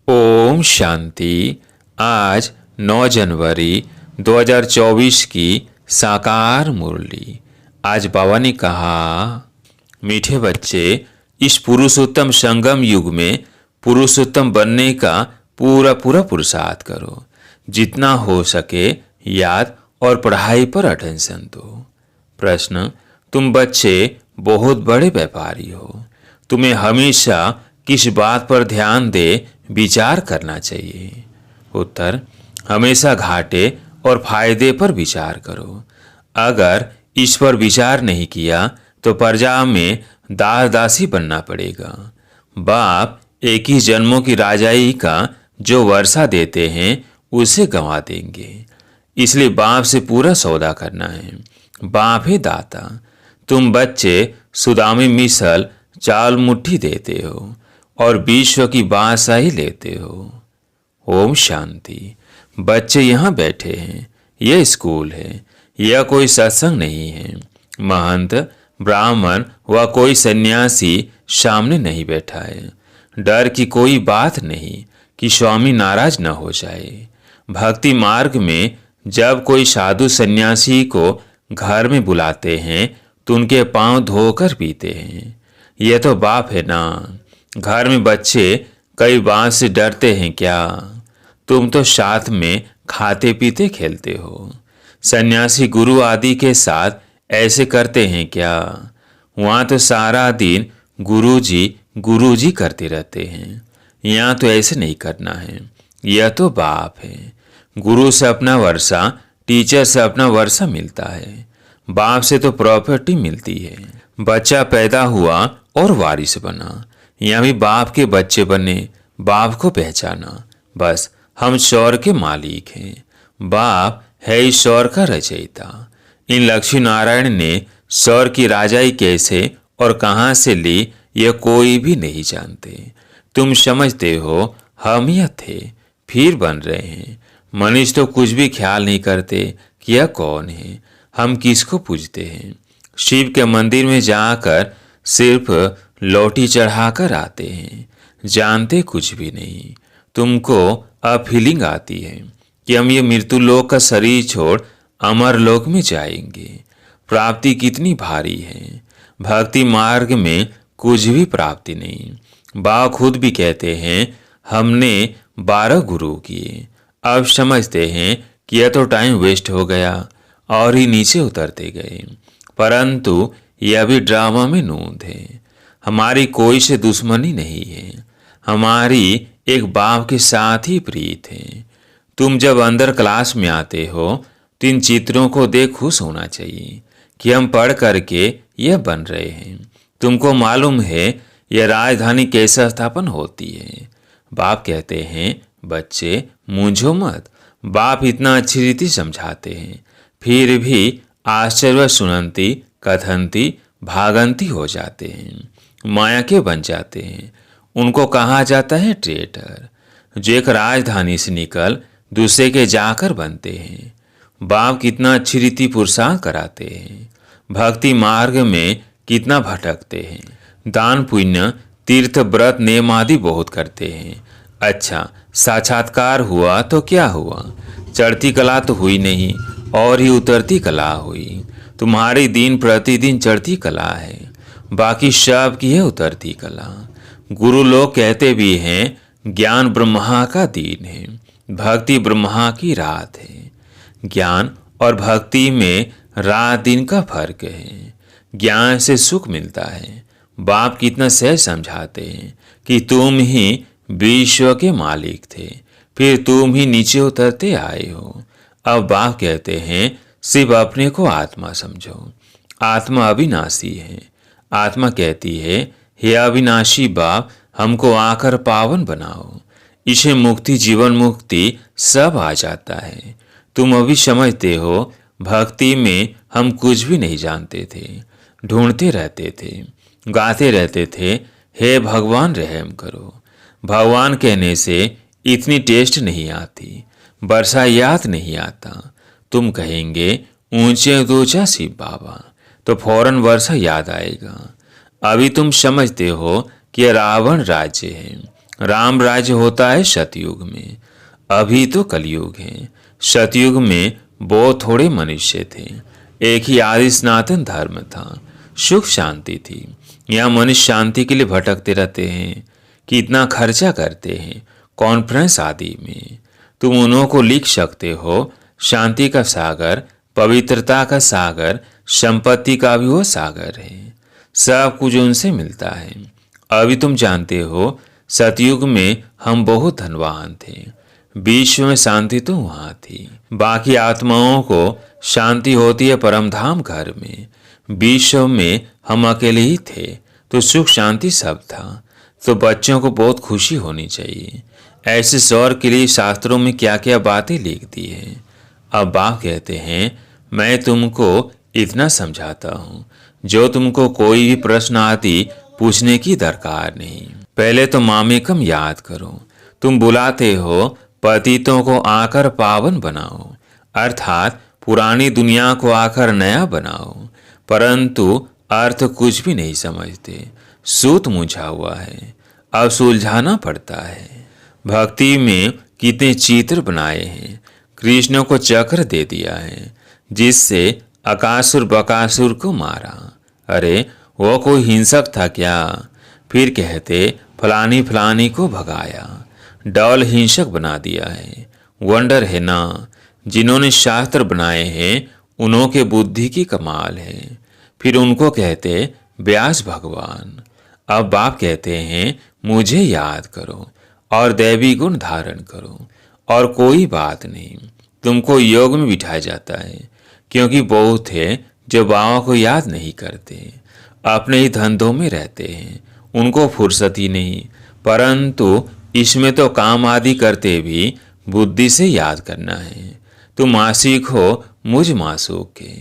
ओम शांति। आज 9 जनवरी 2024 की साकार मुरली। आज बाबा ने कहा, मीठे बच्चे, इस पुरुषोत्तम संगम युग में पुरुषोत्तम बनने का पूरा पुरुषार्थ करो। जितना हो सके याद और पढ़ाई पर अटेंशन दो। प्रश्न, तुम बच्चे बहुत बड़े व्यापारी हो। तुम्हें हमेशा किस बात पर ध्यान दे विचार करना चाहिए। उत्तर, हमेशा घाटे और फायदे पर विचार करो। अगर इस पर विचार नहीं किया तो प्रजा में दास दासी बनना पड़ेगा। बाप एक ही जन्मों की राजाई का जो वर्षा देते हैं उसे गंवा देंगे। इसलिए बाप से पूरा सौदा करना है। बाप है दाता। तुम बच्चे सुदामी मिसल चाल मुट्ठी देते हो और विश्व की बादशाही लेते हो। ओम शांति। बच्चे यहाँ बैठे हैं। यह स्कूल है, यह कोई सत्संग नहीं है। महंत, ब्राह्मण व कोई सन्यासी सामने नहीं बैठा है। डर की कोई बात नहीं कि स्वामी नाराज न हो जाए। भक्ति मार्ग में जब कोई साधु सन्यासी को घर में बुलाते हैं तो उनके पांव धोकर पीते हैं। यह तो बाप है ना। घर में बच्चे कई बात से डरते हैं क्या? तुम तो साथ में खाते पीते खेलते हो। सन्यासी गुरु आदि के साथ ऐसे करते हैं क्या? वहाँ तो सारा दिन गुरुजी करते रहते हैं। यहाँ तो ऐसे नहीं करना है। यह तो बाप है। गुरु से अपना वर्षा, टीचर से अपना वर्षा मिलता है। बाप से तो प्रॉपर्टी मिलती है। बच्चा पैदा हुआ और वारिस बना। यहाँ भी बाप के बच्चे बने, बाप को पहचाना। बस हम शौर के मालिक हैं। बाप है इस शौर का रचयिता। इन लक्ष्मी नारायण ने शौर की राजाई कैसे और कहाँ से ली यह कोई भी नहीं जानते। तुम समझते हो हम यह थे, फिर बन रहे हैं। मनुष्य तो कुछ भी ख्याल नहीं करते कि यह कौन है, हम किसको पूजते हैं। शिव के मंदिर में जाकर सिर्फ लौटी चढ़ाकर आते हैं, जानते कुछ भी नहीं। तुमको अब फीलिंग आती है कि हम ये मृत्यु लोक का शरीर छोड़ अमर लोक में जाएंगे। प्राप्ति कितनी भारी है। भक्ति मार्ग में कुछ भी प्राप्ति नहीं। बाबा खुद भी कहते हैं, हमने 12 गुरु किए। अब समझते हैं कि यह तो टाइम वेस्ट हो गया और ही नीचे उतरते गए। परंतु यह भी ड्रामा में नूंद है। हमारी कोई से दुश्मनी नहीं है। हमारी एक बाप के साथ ही प्रीत है। तुम जब अंदर क्लास में आते हो तो इन चित्रों को देख खुश होना चाहिए कि हम पढ़ करके यह बन रहे हैं। तुमको मालूम है यह राजधानी कैसे स्थापन होती है। बाप कहते हैं, बच्चे मूंझो मत। बाप इतना अच्छी रीति समझाते हैं, फिर भी आश्चर्य सुनंती कथंती भागंती हो जाते हैं। माया के बन जाते हैं। उनको कहा जाता है ट्रेटर, जो एक राजधानी से निकल दूसरे के जाकर बनते हैं। बाप कितना अच्छी रीति पुरुषार्थ कराते हैं। भक्ति मार्ग में कितना भटकते हैं। दान पुण्य तीर्थ व्रत नेम आदि बहुत करते हैं। अच्छा, साक्षात्कार हुआ तो क्या हुआ? चढ़ती कला तो हुई नहीं और ही उतरती कला हुई। तुम्हारी दिन प्रतिदिन चढ़ती कला है, बाकी सब की है उतरती कला। गुरु लोग कहते भी हैं, ज्ञान ब्रह्मा का दिन है, भक्ति ब्रह्मा की रात है। ज्ञान और भक्ति में रात दिन का फर्क है। ज्ञान से सुख मिलता है। बाप कितना सहज समझाते हैं कि तुम ही विश्व के मालिक थे, फिर तुम ही नीचे उतरते आए हो। अब बाप कहते हैं, सिर्फ अपने को आत्मा समझो। आत्मा अविनाशी है। आत्मा कहती है, हे अविनाशी बाप, हमको आकर पावन बनाओ। इसे मुक्ति, जीवन मुक्ति सब आ जाता है। तुम अभी समझते हो भक्ति में हम कुछ भी नहीं जानते थे। ढूंढते रहते थे, गाते रहते थे, हे भगवान रहम करो। भगवान कहने से इतनी टेस्ट नहीं आती, वर्षा याद नहीं आता। तुम कहेंगे ऊंचे ऊंचा शिव बाबा, तो फौरन वर्षा याद आएगा। अभी तुम समझते हो कि रावण राज्य है, राम राज्य होता है सतयुग में, अभी तो कलयुग है। सतयुग में बहुत थोड़े मनुष्य थे, एक ही आदि सनातन धर्म था, सुख शांति थी। यहाँ मनुष्य शांति के लिए भटकते रहते हैं, कितना खर्चा करते हैं कॉन्फ्रेंस आदि में। तुम उन्हों को लिख सकते हो, शांति का सागर, पवित्रता का सागर, संपत्ति का भी वो सागर है, सब कुछ उनसे मिलता है। अभी तुम जानते हो सतयुग में हम बहुत धनवान थे, विश्व में शांति तो वहाँ थी। बाकी आत्माओं को शांति होती है परमधाम घर में, विश्व में हम अकेले ही थे, तो सुख शांति सब था। तो बच्चों को बहुत खुशी होनी चाहिए। ऐसे स्वर्ग के लिए शास्त्रों में क्या क्या बातें लिख दी हैं। अब बाप कहते हैं, मैं तुमको इतना समझाता हूँ, जो तुमको कोई भी प्रश्न आदि पूछने की दरकार नहीं। पहले तो मामेकम याद करो। तुम बुलाते हो पतितों को आकर पावन बनाओ, अर्थात पुरानी दुनिया को आकर नया बनाओ, परंतु अर्थ कुछ भी नहीं समझते। सूत मुझा हुआ है, अब सुलझाना पड़ता है। भक्ति में कितने चित्र बनाए हैं, कृष्ण को चक्र दे दिया है जिससे अकासुर बकासुर को मारा। अरे वो कोई हिंसक था क्या? फिर कहते फलानी फलानी को भगाया, डॉल हिंसक बना दिया है। वंडर है ना, जिन्होंने शास्त्र बनाए हैं उन्हों के बुद्धि की कमाल है। फिर उनको कहते व्यास भगवान। अब बाप कहते हैं, मुझे याद करो और दैवी गुण धारण करो, और कोई बात नहीं। तुमको योग में बिठाया जाता है, क्योंकि बहुत है जो बाबा को याद नहीं करते, अपने ही धंधों में रहते हैं, उनको फुर्सत ही नहीं। परंतु इसमें तो काम आदि करते भी बुद्धि से याद करना है। तुम मासिक हो, मुझ मासूक के।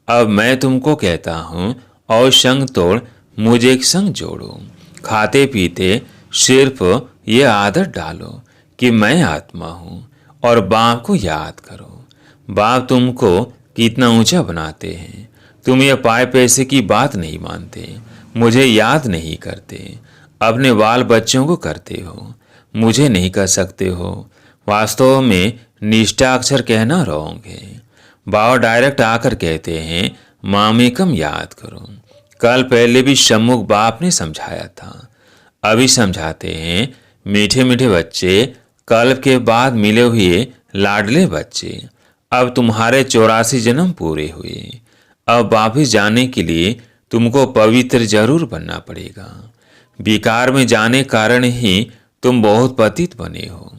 अब मैं तुमको कहता हूँ, और संग तोड़ मुझे एक संग जोड़ो। खाते पीते सिर्फ ये आदत डालो कि मैं आत्मा हूँ, और बाप को याद करो। बाप तुमको कितना ऊंचा बनाते हैं। तुम ये पाए पैसे की बात नहीं मानते, मुझे याद नहीं करते, अपने बाल बच्चों को करते हो, मुझे नहीं कर सकते हो। वास्तव में निष्ठा अक्षर कहना रॉन्ग है। बाबा डायरेक्ट आकर कहते हैं, मामेकम याद करो। कल पहले भी सम्मुख बाप ने समझाया था, अभी समझाते हैं। मीठे मीठे बच्चे, कल्प के बाद मिले हुए लाडले बच्चे, अब तुम्हारे 84 जन्म पूरे हुए। अब वापिस जाने के लिए तुमको पवित्र जरूर बनना पड़ेगा। विकार में जाने कारण ही तुम बहुत पतित बने हो।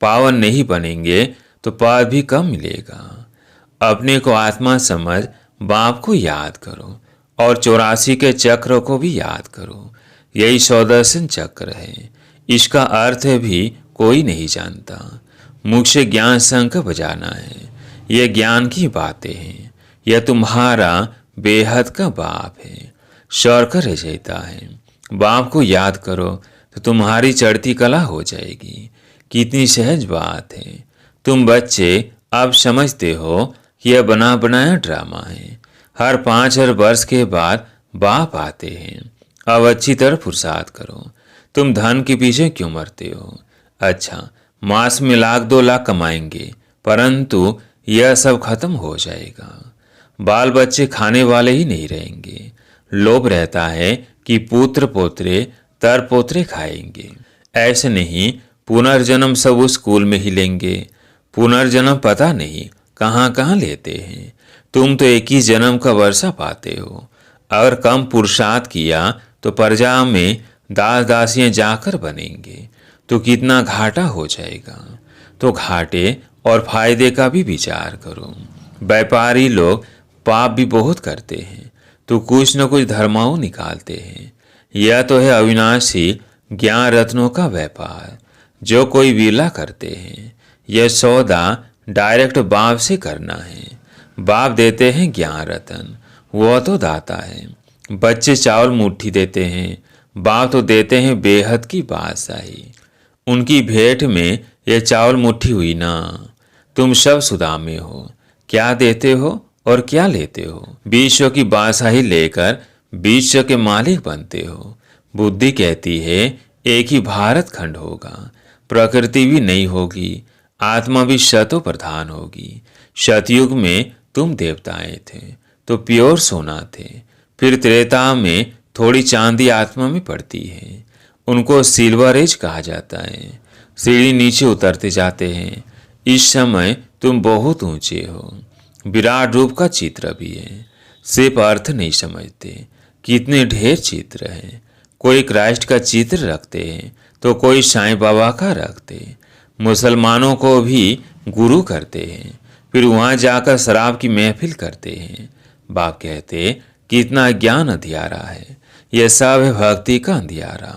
पावन नहीं बनेंगे तो पद भी कम मिलेगा। अपने को आत्मा समझ बाप को याद करो, और 84 के चक्र को भी याद करो। यही 100 चक्र है, इसका अर्थ भी कोई नहीं जानता। मुख से ज्ञान शंख बजाना है, यह ज्ञान की बातें हैं। यह तुम्हारा बेहद का बाप है, स्वर्ग रचयिता है। बाप को याद करो तो तुम्हारी चढ़ती कला हो जाएगी। कितनी सहज बात है। तुम बच्चे अब समझते हो कि यह बना बनाया ड्रामा है। हर 5 वर्ष के बाद बाप आते हैं। अब अच्छी तरह पुरुषार्थ करो। तुम धन के पीछे क्यों मरते हो? अच्छा, मास में 1,00,000 2 लाख कमाएंगे, परंतु यह सब खत्म हो जाएगा। बाल बच्चे खाने वाले ही नहीं रहेंगे। लोभ रहता है कि पुत्र पोत्रे तर पोत्रे खाएंगे। ऐसे नहीं, पुनर्जन्म सब उस स्कूल में ही लेंगे। पुनर्जन्म पता नहीं कहाँ कहाँ लेते हैं। तुम तो एक ही जन्म का वर्षा पाते हो। अगर कम पुरुषार्थ किया तो प्रजा में दास दासियां जाकर बनेंगे, तो कितना घाटा हो जाएगा। तो घाटे और फायदे का भी विचार करो। व्यापारी लोग पाप भी बहुत करते हैं, तो कुछ न कुछ धर्माओं निकालते हैं। यह तो है अविनाशी ज्ञान रत्नों का व्यापार, जो कोई विरला करते हैं। यह सौदा डायरेक्ट बाप से करना है। बाप देते हैं ज्ञान रतन, वह तो दाता है। बच्चे चावल मुट्ठी देते हैं, बाप तो देते हैं बेहद की बादशाही। उनकी भेंट में यह चावल मुट्ठी हुई ना। तुम सब सुदामे हो, क्या देते हो और क्या लेते हो? विश्व की बादशाही लेकर विश्व के मालिक बनते हो। बुद्धि कहती है एक ही भारत खंड होगा, प्रकृति भी नहीं होगी, आत्मा भी शतों प्रधान होगी। सतयुग में तुम देवताएं थे तो प्योर सोना थे, फिर त्रेता में थोड़ी चांदी आत्मा में पड़ती है, उनको सिल्वर एज कहा जाता है। सीढ़ी नीचे उतरते जाते हैं। इस समय तुम बहुत ऊंचे हो, विराट रूप का चित्र भी है, सिर्फ अर्थ नहीं समझते। कितने ढेर चित्र हैं, कोई क्राइस्ट का चित्र रखते हैं तो कोई साईं बाबा का रखते। मुसलमानों को भी गुरु करते हैं, फिर वहां जाकर शराब की महफिल करते हैं। बाप कहते कितना ज्ञान अंधियारा है, यह सब है भक्ति का अंधियारा।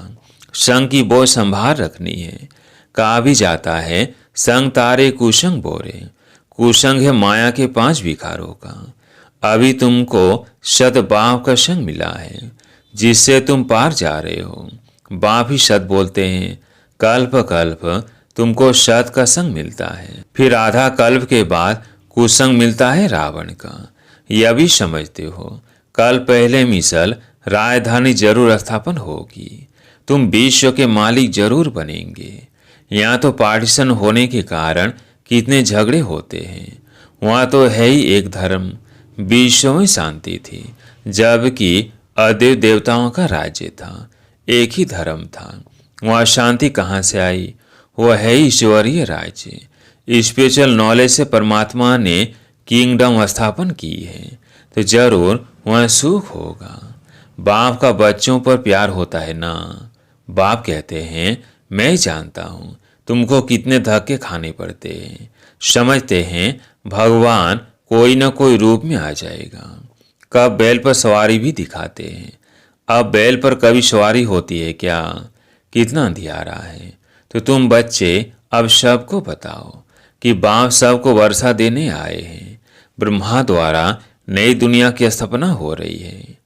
संग की बोझ संभाल रखनी है। कहा भी जाता है संग तारे कुसंग बोरे। कुसंग है माया के 5 विकारों का। अभी तुमको सत बाप का संग मिला है, जिससे तुम पार जा रहे हो। बाप ही सत बोलते हैं। कल्प कल्प तुमको सत का संग मिलता है, फिर आधा कल्प के बाद कुसंग मिलता है रावण का। यह भी समझते हो कल पहले मिसल राजधानी जरूर स्थापन होगी, तुम विश्व के मालिक जरूर बनेंगे। यहाँ तो पार्टीशन होने के कारण कितने झगड़े होते हैं, वहाँ तो है ही एक धर्म। विश्व में शांति थी, जबकि अदेव देवताओं का राज्य था, एक ही धर्म था। वहाँ शांति कहाँ से आई? वह है ईश्वरीय राज्य। स्पिरिचुअल नॉलेज से परमात्मा ने किंगडम स्थापन की है, तो जरूर वहाँ सुख होगा। बाप का बच्चों पर प्यार होता है ना। बाप कहते हैं मैं जानता हूँ तुमको कितने धक्के खाने पड़ते हैं। समझते हैं भगवान कोई न कोई रूप में आ जाएगा। कब बैल पर सवारी भी दिखाते हैं, अब बैल पर कभी सवारी होती है क्या? कितना अंधियारा है। तो तुम बच्चे अब सबको बताओ कि बाप सबको वर्षा देने आए हैं। ब्रह्मा द्वारा नई दुनिया की स्थापना हो रही है।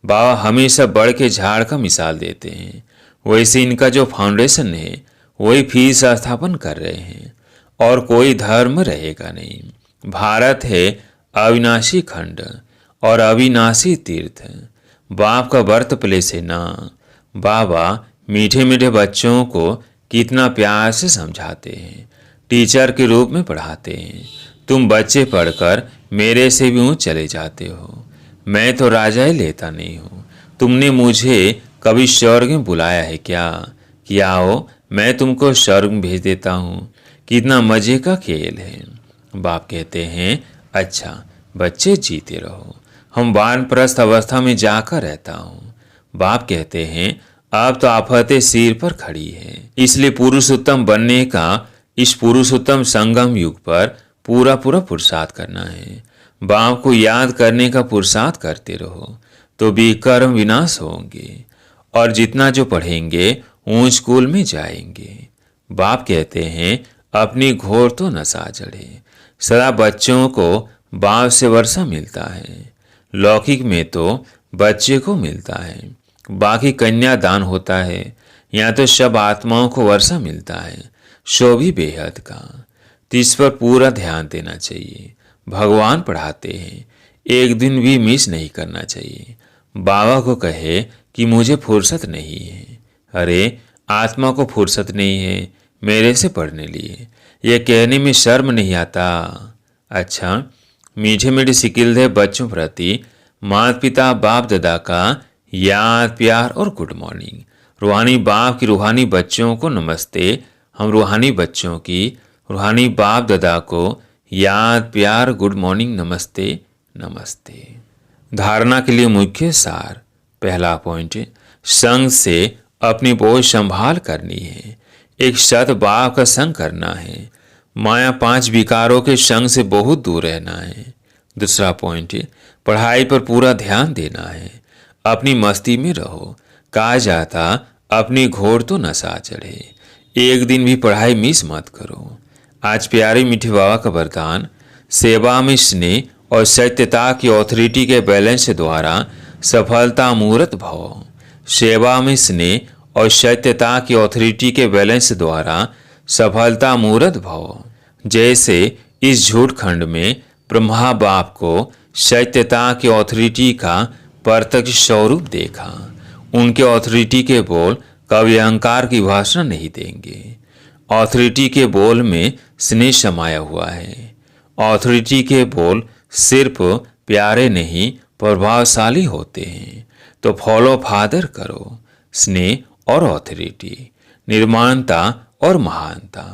बाबा हमेशा बढ़ के झाड़ का मिसाल देते हैं, वैसे इनका जो फाउंडेशन है वही फिर से स्थापन कर रहे हैं, और कोई धर्म रहेगा नहीं। भारत है अविनाशी खंड और अविनाशी तीर्थ। बाप का बर्थ प्लेस है ना। बाबा मीठे मीठे बच्चों को कितना प्यार से समझाते हैं, टीचर के रूप में पढ़ाते हैं। तुम बच्चे पढ़कर मेरे से भी ऊंच चले जाते हो। मैं तो राजा ही लेता नहीं हूँ। तुमने मुझे कभी स्वर्ग में बुलाया है क्या कि आओ मैं तुमको स्वर्ग में भेज देता हूँ? कितना मजे का खेल है। बाप कहते हैं अच्छा बच्चे जीते रहो, हम वानप्रस्थ अवस्था में जाकर रहता हूँ। बाप कहते हैं अब तो आफतें सिर पर खड़ी है, इसलिए पुरुषोत्तम बनने का इस पुरुषोत्तम संगम युग पर पूरा पुरुषार्थ करना है। बाप को याद करने का पुरुषार्थ करते रहो तो विकर्म विनाश होंगे, और जितना जो पढ़ेंगे ऊंच स्कूल में जाएंगे। बाप कहते हैं अपनी घोर तो नशा चढ़े। सदा बच्चों को बाप से वर्षा मिलता है। लौकिक में तो बच्चे को मिलता है, बाकी कन्यादान होता है। यहाँ तो सब आत्माओं को वर्षा मिलता है, सो भी बेहद का। तो इस पर पूरा ध्यान देना चाहिए। भगवान पढ़ाते हैं, एक दिन भी मिस नहीं करना चाहिए। बाबा को कहे कि मुझे फुर्सत नहीं है। अरे आत्मा को फुर्सत नहीं है मेरे से पढ़ने लिए, यह कहने में शर्म नहीं आता? अच्छा मीठे मीठे सिकिलदे बच्चों प्रति माता पिता बाप दादा का याद प्यार और गुड मॉर्निंग। रूहानी बाप की रूहानी बच्चों को नमस्ते। हम रूहानी बच्चों की रूहानी बाप दादा को याद प्यार गुड मॉर्निंग नमस्ते नमस्ते। धारणा के लिए मुख्य सार। पहला पॉइंट, संग से अपनी बोझ संभाल करनी है। एक सत बाप का संग करना है। माया 5 विकारों के संग से बहुत दूर रहना है। दूसरा पॉइंट, पढ़ाई पर पूरा ध्यान देना है। अपनी मस्ती में रहो। कहा जाता अपनी घोर तो नशा चढ़े। एक दिन भी पढ़ाई मिस मत करो। आज प्यारे मीठे बाबा का वरदान, सेवा में स्नेह और सत्यता की ऑथोरिटी के बैलेंस द्वारा सफलता मूर्त भव। सेवा में स्नेह और सत्यता की ऑथोरिटी के बैलेंस द्वारा सफलता मूर्त भव। जैसे इस झूठ खंड में ब्रह्मा बाप को सत्यता की ऑथोरिटी का प्रत्यक्ष स्वरूप देखा। उनके ऑथोरिटी के बोल कभी अहंकार की भाषण नहीं देंगे। ऑथोरिटी के बोल में स्नेह समाया हुआ है। ऑथोरिटी के बोल सिर्फ प्यारे नहीं प्रभावशाली होते हैं। तो फॉलो फादर करो, स्नेह और ऑथोरिटी, निर्माणता और महानता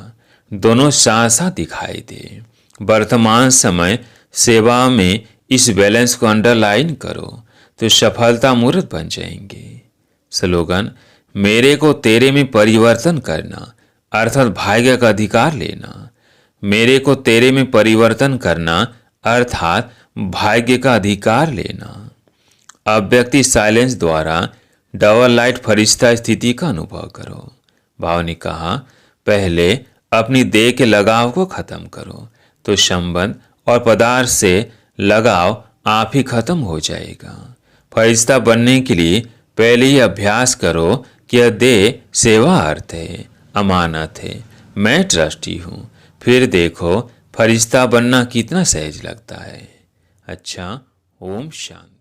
दोनों साथ साथ दिखाई दे। वर्तमान समय सेवा में इस बैलेंस को अंडरलाइन करो तो सफलता मूर्त बन जाएंगे। स्लोगन, मेरे को तेरे में परिवर्तन करना अर्थात भाग्य का अधिकार लेना। मेरे को तेरे में परिवर्तन करना अर्थात भाग्य का अधिकार लेना। अब व्यक्ति साइलेंस द्वारा डबल लाइट फरिश्ता स्थिति का अनुभव करो। भाव ने कहा, पहले अपनी देह के लगाव को खत्म करो तो संबंध और पदार्थ से लगाव आप ही खत्म हो जाएगा। फरिश्ता बनने के लिए पहले ही अभ्यास करो कि यह देह सेवा अर्थ है, अमानत है, मैं ट्रस्टी हूँ। फिर देखो फरिश्ता बनना कितना सहज लगता है। अच्छा, ओम शांति।